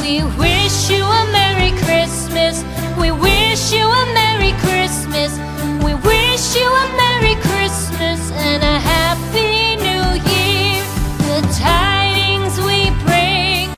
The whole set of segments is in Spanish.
We wish you a Merry Christmas. We wish you a Merry Christmas. We wish you a Merry Christmas and a Happy New Year. The tidings we bring.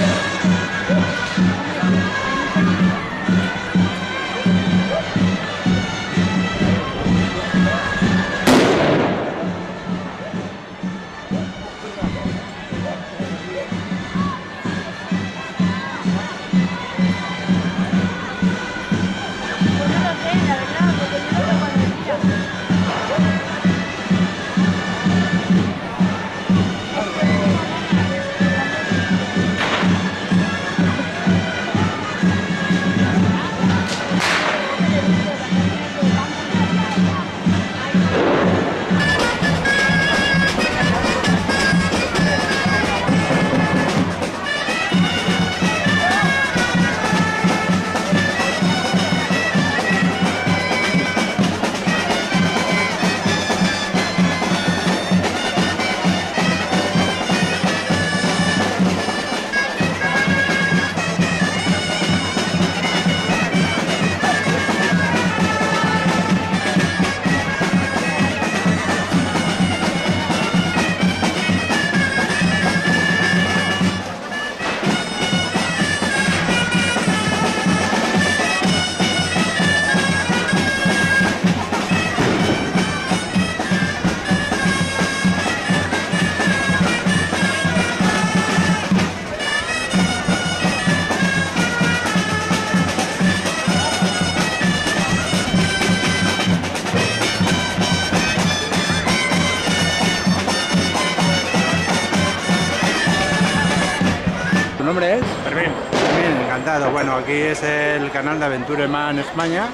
¿Tu nombre es? Fermín. Fermín, encantado. Bueno, aquí es el canal de Aventureman España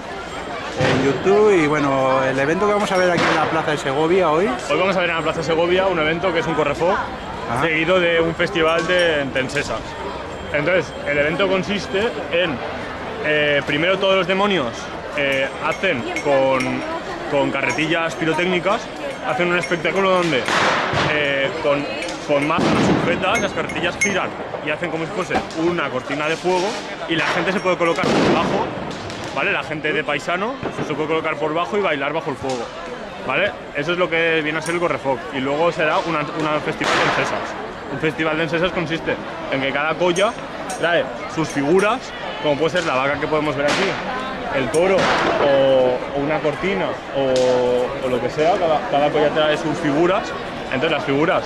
en YouTube y bueno, el evento que vamos a ver aquí en la Plaza de Segovia hoy. Hoy vamos a ver en la Plaza de Segovia un evento que es un correfoc seguido de un festival de ensesas. Entonces, el evento consiste en, primero todos los demonios hacen con carretillas pirotécnicas, hacen un espectáculo donde con máscaras sujetas las carretillas giran y hacen como si fuese una cortina de fuego y la gente se puede colocar por bajo, ¿vale? La gente de paisano se puede colocar por bajo y bailar bajo el fuego, ¿vale? Eso es lo que viene a ser el correfoc. Y luego será un festival de ensesas. Un festival de ensesas consiste en que cada colla trae sus figuras, como puede ser la vaca que podemos ver aquí, el toro o una cortina o lo que sea. Cada colla trae sus figuras. Entonces las figuras,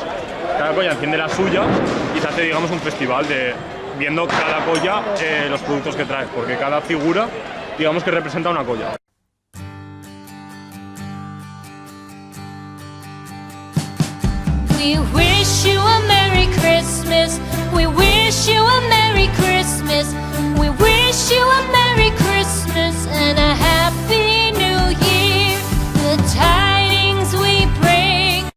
cada colla enciende las suyas y se hace, digamos, un festival de viendo cada colla los productos que trae, porque cada figura, digamos, que representa una colla. We wish you a Merry Christmas. We wish you a Merry Christmas.